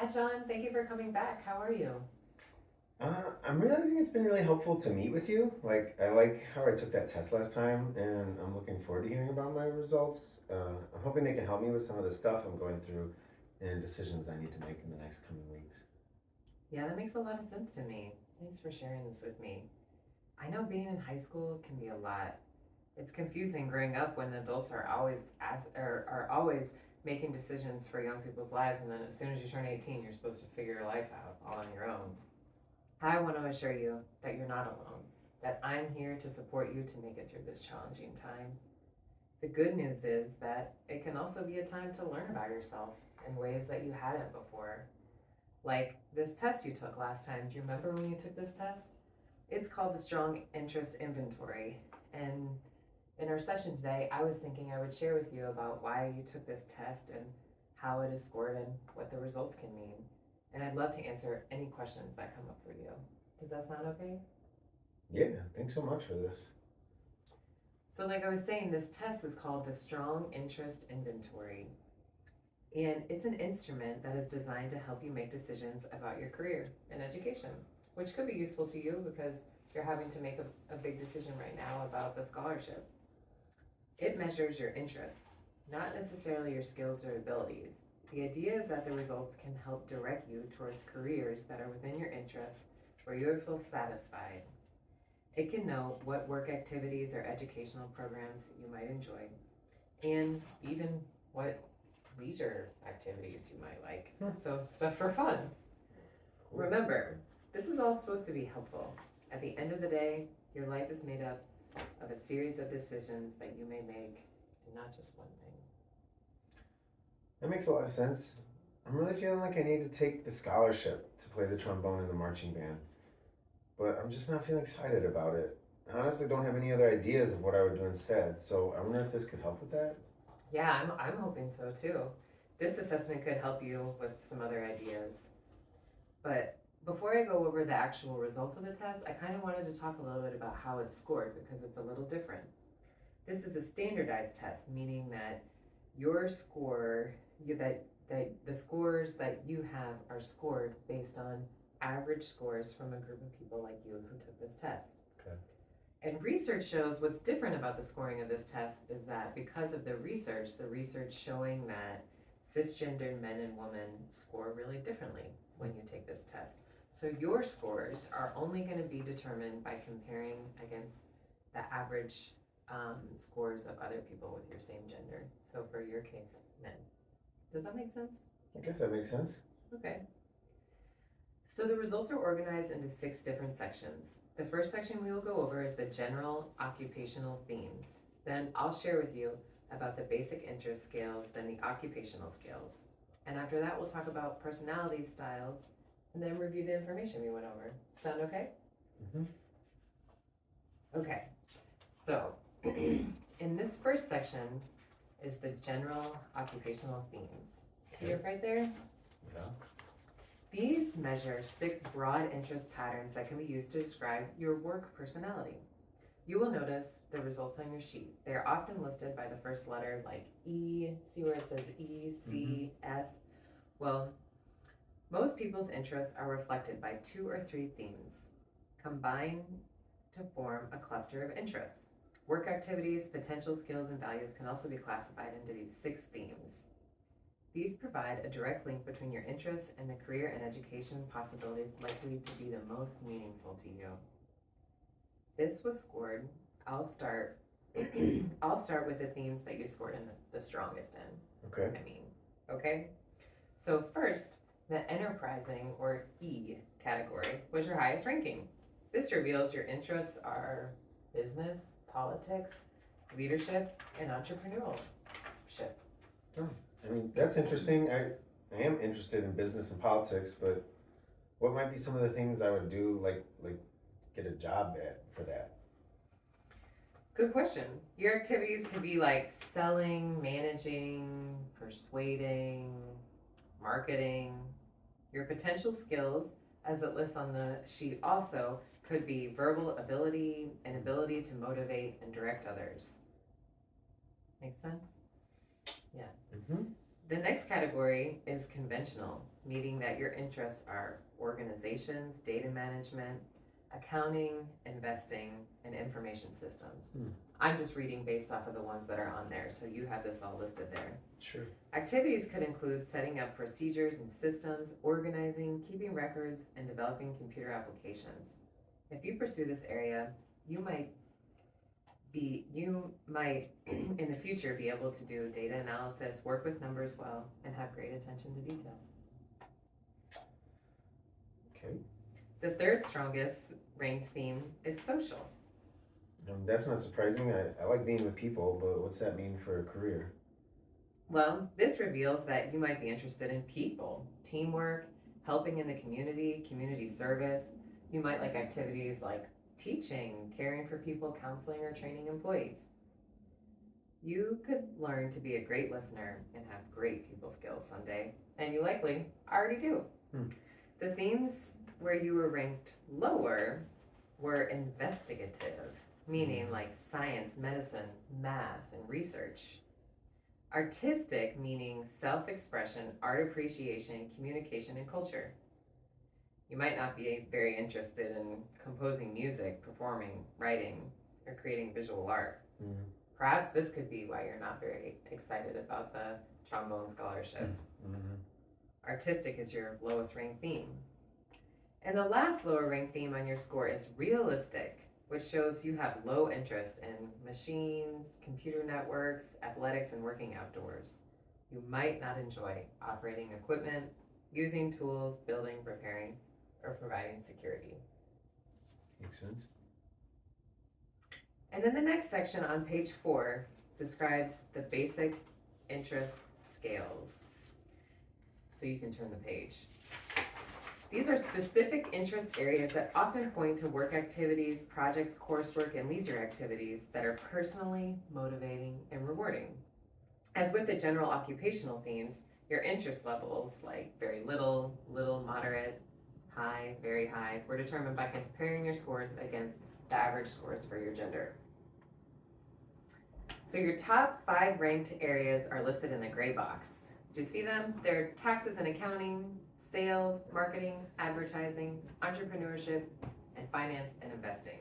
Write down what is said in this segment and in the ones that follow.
Hi, John. Thank you for coming back. How are you? I'm realizing it's been really helpful to meet with you. Like, I like how I took that test last time, and I'm looking forward to hearing about my results. I'm hoping they can help me with some of the stuff I'm going through and decisions I need to make in the next coming weeks. Yeah, that makes a lot of sense to me. Thanks for sharing this with me. I know being in high school can be a lot. It's confusing growing up when adults are always making decisions for young people's lives, and then as soon as you turn 18, you're supposed to figure your life out all on your own. I want to assure you that you're not alone. That I'm here to support you to make it through this challenging time. The good news is that it can also be a time to learn about yourself in ways that you hadn't before. Like this test you took last time. Do you remember when you took this test? It's called the Strong Interest Inventory. And in our session today, I was thinking I would share with you about why you took this test and how it is scored and what the results can mean. And I'd love to answer any questions that come up for you. Does that sound okay? Yeah, thanks so much for this. So, like I was saying, this test is called the Strong Interest Inventory. And it's an instrument that is designed to help you make decisions about your career and education, which could be useful to you because you're having to make a big decision right now about the scholarship. It measures your interests, not necessarily your skills or abilities. The idea is that the results can help direct you towards careers that are within your interests where you will feel satisfied. It can know what work activities or educational programs you might enjoy, and even what leisure activities you might like. So, stuff for fun. Cool. Remember, this is all supposed to be helpful. At the end of the day, your life is made up of a series of decisions that you may make, and not just one thing. That makes a lot of sense. I'm really feeling like I need to take the scholarship to play the trombone in the marching band, but I'm just not feeling excited about it. I honestly don't have any other ideas of what I would do instead, so I wonder if this could help with that. Yeah, I'm hoping so too. This assessment could help you with some other ideas. But before I go over the actual results of the test, I kind of wanted to talk a little bit about how it's scored because it's a little different. This is a standardized test, meaning that your score, that the scores that you have are scored based on average scores from a group of people like you who took this test. Okay. And research shows what's different about the scoring of this test is that because of the research showing that cisgendered men and women score really differently when you take this test. So your scores are only going to be determined by comparing against the average scores of other people with your same gender. So for your case, men. Does that make sense? I guess that makes sense. Okay. So the results are organized into 6 different sections. The first section we will go over is the general occupational themes. Then I'll share with you about the basic interest scales, then the occupational scales. And after that, we'll talk about personality styles and then review the information we went over. Sound okay? Mm-hmm. Okay. So in this first section is the general occupational themes. See it right there? Yeah. These measure 6 broad interest patterns that can be used to describe your work personality. You will notice the results on your sheet. They are often listed by the first letter, like E. See where it says E, C, S? Well, most people's interests are reflected by 2 or 3 themes, combined to form a cluster of interests. Work activities, potential skills, and values can also be classified into these 6 themes. These provide a direct link between your interests and the career and education possibilities likely to be the most meaningful to you. This was scored. I'll start with the themes that you scored in the strongest in. Okay. Okay? So first, the enterprising or E category was your highest ranking. This reveals your interests are business, politics, leadership, and entrepreneurship. Oh, that's interesting. I am interested in business and politics, but what might be some of the things I would do, like get a job at for that? Good question. Your activities could be like selling, managing, persuading, marketing. Your potential skills, as it lists on the sheet, also could be verbal ability and ability to motivate and direct others. Make sense? Yeah. Mm-hmm. The next category is conventional, meaning that your interests are organizations, data management, accounting, investing, and information systems. Hmm. I'm just reading based off of the ones that are on there, so you have this all listed there. Sure. Activities could include setting up procedures and systems, organizing, keeping records, and developing computer applications. If you pursue this area, you might in the future be able to do data analysis, work with numbers well, and have great attention to detail. Okay. The third strongest ranked theme is social. That's not surprising. I like being with people, but what's that mean for a career? Well, this reveals that you might be interested in people, teamwork, helping in the community service. You might like activities like teaching, caring for people, counseling, or training employees. You could learn to be a great listener and have great people skills someday, and you likely already do. Hmm. The themes where you were ranked lower were investigative, meaning like science, medicine, math, and research. Artistic, meaning self expression, art appreciation, communication, and culture. You might not be very interested in composing music, performing, writing, or creating visual art. Mm-hmm. Perhaps this could be why you're not very excited about the trombone scholarship. Mm-hmm. Artistic is your lowest ranked theme. And the last lower ranked theme on your score is realistic, which shows you have low interest in machines, computer networks, athletics, and working outdoors. You might not enjoy operating equipment, using tools, building, repairing, or providing security. Makes sense. And then the next section on page 4 describes the basic interest scales. So you can turn the page. These are specific interest areas that often point to work activities, projects, coursework, and leisure activities that are personally motivating and rewarding. As with the general occupational themes, your interest levels, like very little, little, moderate, high, very high, were determined by comparing your scores against the average scores for your gender. So your top 5 ranked areas are listed in the gray box. Do you see them? They're taxes and accounting, sales, marketing, advertising, entrepreneurship, and finance and investing.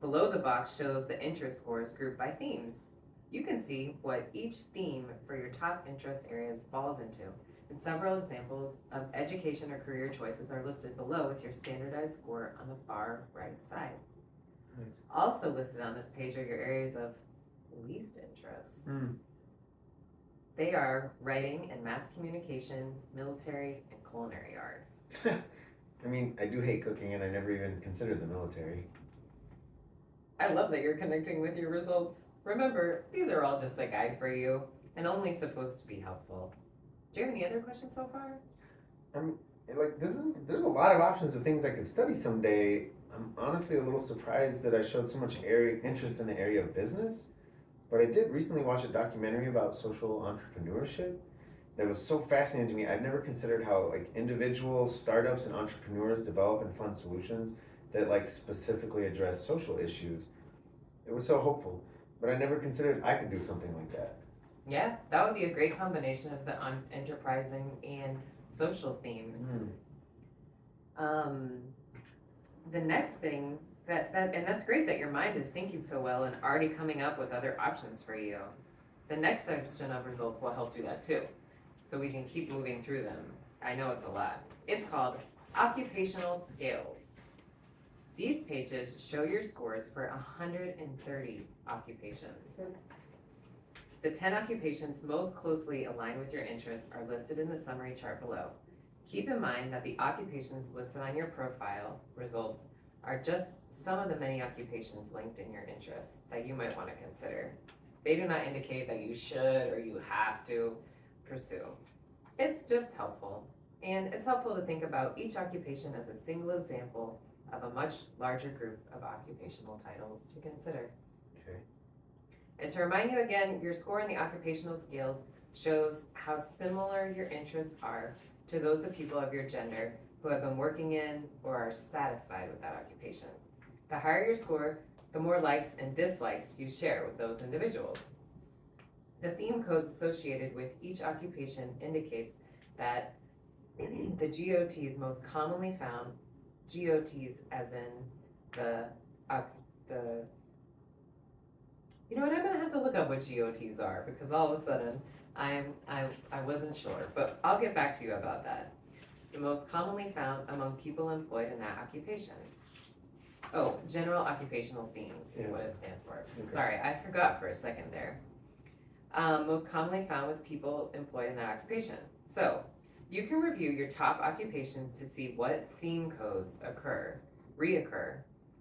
Below the box shows the interest scores grouped by themes. You can see what each theme for your top interest areas falls into, and several examples of education or career choices are listed below with your standardized score on the far right side. Nice. Also listed on this page are your areas of least interest. They are writing and mass communication, military, and culinary arts. I mean, I do hate cooking and I never even considered the military. I love that you're connecting with your results. Remember, these are all just a guide for you and only supposed to be helpful. Do you have any other questions so far? There's a lot of options of things I could study someday. I'm honestly a little surprised that I showed so much interest in the area of business. But I did recently watch a documentary about social entrepreneurship that was so fascinating to me. I'd never considered how like individuals, startups, and entrepreneurs develop and fund solutions that like specifically address social issues. It was so hopeful, but I never considered I could do something like that. Yeah, that would be a great combination of the enterprising and social themes. The next thing and that's great that your mind is thinking so well and already coming up with other options for you. The next section of results will help do that too, so we can keep moving through them. I know it's a lot. It's called occupational scales. These pages show your scores for 130 occupations. The 10 occupations most closely aligned with your interests are listed in the summary chart below. Keep in mind that the occupations listed on your profile results are just some of the many occupations linked in your interests that you might want to consider. They do not indicate that you should or you have to pursue. It's just helpful. And it's helpful to think about each occupation as a single example of a much larger group of occupational titles to consider. Okay. And to remind you again, your score in the occupational scales shows how similar your interests are to those of people of your gender who have been working in or are satisfied with that occupation. The higher your score, the more likes and dislikes you share with those individuals. The theme codes associated with each occupation indicates that the GOTs most commonly found, GOTs as in the, the, you know what, I'm gonna have to look up what GOTs are because all of a sudden I wasn't sure, but I'll get back to you about that. The most commonly found among people employed in that occupation. Oh, general occupational themes is what it stands for. Okay. Sorry, I forgot for a second there. Most commonly found with people employed in that occupation. So, you can review your top occupations to see what theme codes reoccur,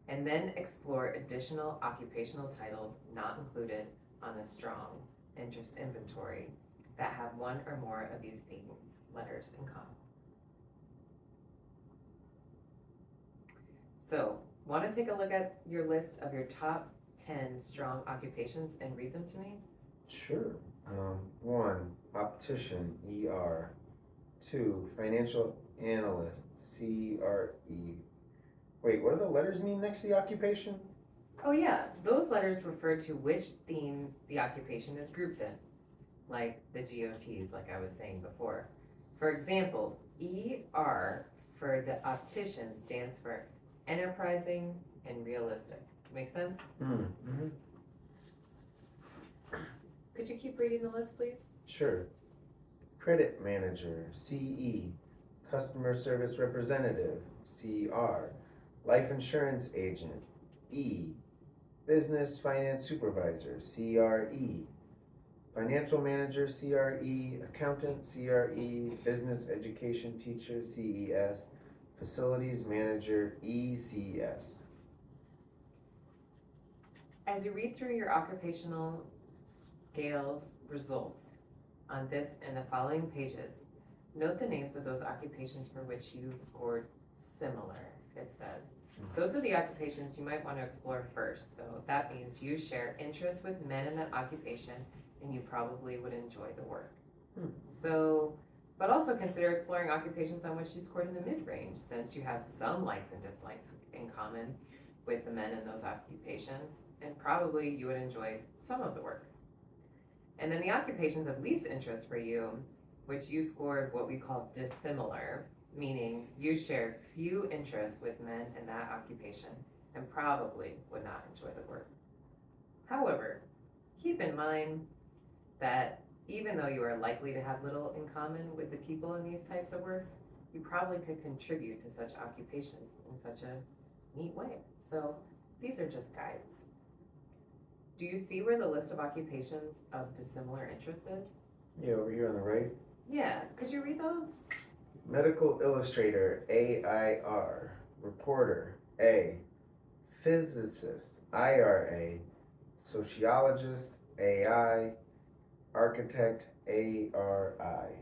and then explore additional occupational titles not included on the strong interest inventory that have one or more of these themes letters in common. So, want to take a look at your list of your top 10 strong occupations and read them to me? Sure. 1, optician, ER. 2, financial analyst, CRE. Wait, what do the letters mean next to the occupation? Oh yeah, those letters refer to which theme the occupation is grouped in, like the GOTs, like I was saying before. For example, ER for the optician stands for enterprising and realistic. Make sense? Mm-hmm. Could you keep reading the list, please? Sure. Credit manager, CE. Customer service representative, CR. Life insurance agent, E. Business finance supervisor, CRE. Financial manager, CRE. Accountant, CRE. Business education teacher, CES. Facilities manager, ECS. As you read through your occupational scales results on this and the following pages, note the names of those occupations for which you scored similar, it says. Those are the occupations you might want to explore first. So that means you share interests with men in that occupation and you probably would enjoy the work. So, but also consider exploring occupations on which you scored in the mid-range, since you have some likes and dislikes in common with the men in those occupations, and probably you would enjoy some of the work. And then the occupations of least interest for you, which you scored what we call dissimilar, meaning you share few interests with men in that occupation and probably would not enjoy the work. However, keep in mind that even though you are likely to have little in common with the people in these types of works, you probably could contribute to such occupations in such a neat way. So these are just guides. Do you see where the list of occupations of dissimilar interests is? Yeah, over here on the right. Yeah, could you read those? Medical illustrator, AIR. Reporter, A. Physicist, IRA. Sociologist, AI. Architect, ARI.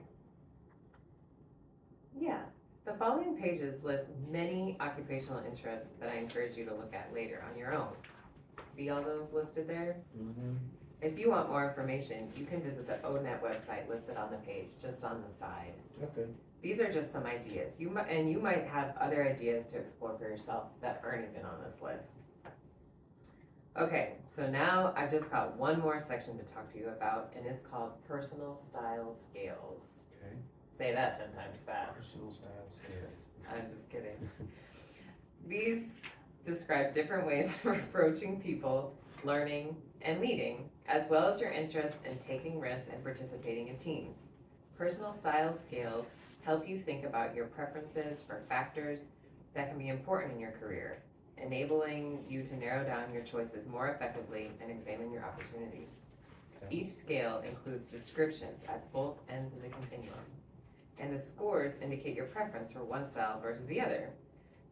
Yeah. The following pages list many occupational interests that I encourage you to look at later on your own. See all those listed there? Mm-hmm. If you want more information, you can visit the ONET website listed on the page, just on the side. Okay. These are just some ideas. You might have other ideas to explore for yourself that aren't even on this list. Okay, so now I've just got one more section to talk to you about, and it's called personal style scales. Okay. Say that 10 times fast. Personal style scales. I'm just kidding. These describe different ways of approaching people, learning, and leading, as well as your interest in taking risks and participating in teams. Personal style scales help you think about your preferences for factors that can be important in your career, enabling you to narrow down your choices more effectively and examine your opportunities. Okay. Each scale includes descriptions at both ends of the continuum, and the scores indicate your preference for one style versus the other.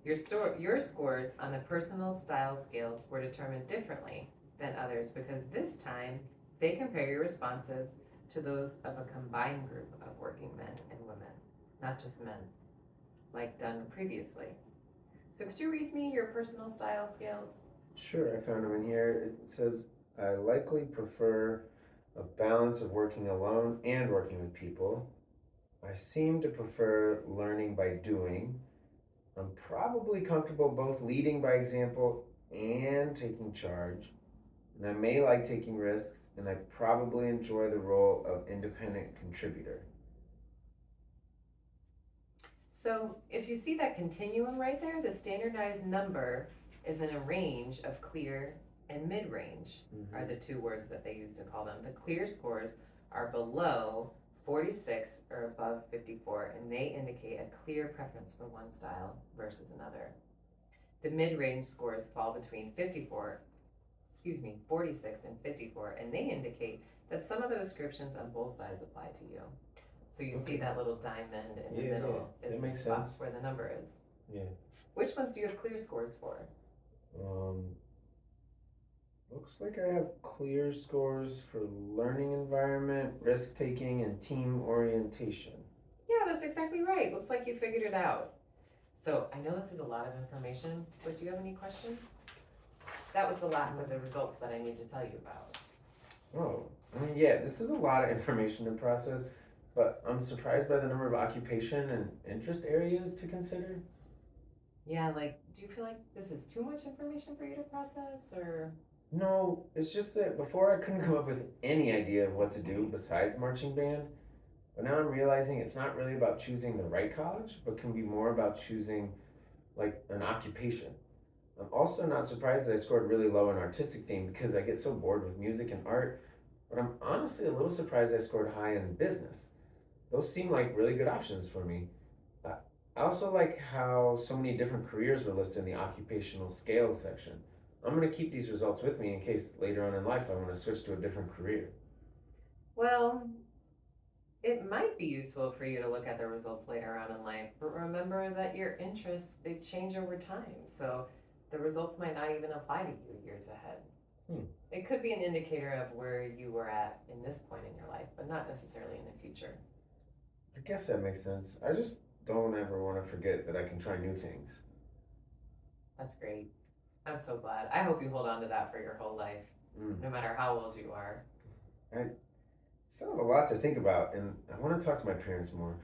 Your scores on the personal style scales were determined differently than others because this time they compare your responses to those of a combined group of working men and women, not just men, like done previously. So could you read me your personal style scales? Sure, I found them in here. It says, I likely prefer a balance of working alone and working with people. I seem to prefer learning by doing. I'm probably comfortable both leading by example and taking charge. and I may like taking risks, and I probably enjoy the role of independent contributor. So if you see that continuum right there, the standardized number is in a range of clear and mid-range are the two words that they use to call them. The clear scores are below 46 or above 54, and they indicate a clear preference for one style versus another. The mid-range scores fall between 46 and 54, and they indicate that some of the descriptions on both sides apply to you. So you see Okay. that little diamond in the Yeah, middle that is the makes spot sense. where the number is. Yeah. Which ones do you have clear scores for? Um, Looks like I have clear scores for learning environment, risk taking, and team orientation. Yeah, that's exactly right. Looks like you figured it out. So I know this is a lot of information, but do you have any questions? That was the last of the results that I need to tell you about. Oh, I mean, yeah, this is a lot of information to process, but I'm surprised by the number of occupation and interest areas to consider. Yeah, like, do you feel like this is too much information for you to process, or? No, it's just that before I couldn't come up with any idea of what to do besides marching band, but now I'm realizing it's not really about choosing the right college, but can be more about choosing like an occupation. I'm also not surprised that I scored really low in artistic theme because I get so bored with music and art, but I'm honestly a little surprised I scored high in business. Those seem like really good options for me. Uh, I also like how so many different careers were listed in the occupational scales section. I'm going to keep these results with me in case later on in life I want to switch to a different career. Well, it might be useful for you to look at the results later on in life, but remember that your interests, they change over time, so the results might not even apply to you years ahead. Hmm. It could be an indicator of where you were at in this point in your life, but not necessarily in the future. I guess that makes sense. I just don't ever want to forget that I can try new things. That's great. I'm so glad. I hope you hold on to that for your whole life, no matter how old you are. I still have a lot to think about, and I want to talk to my parents more.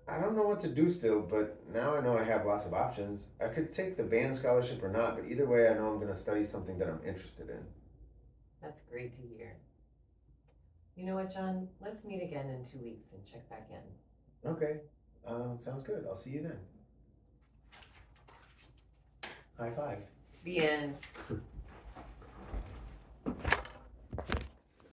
I don't know what to do still, but now I know I have lots of options. I could take the band scholarship or not, but either way, I know I'm going to study something that I'm interested in. That's great to hear. You know what, John? Let's meet again in 2 weeks and check back in. Okay, sounds good. I'll see you then. High five. The end.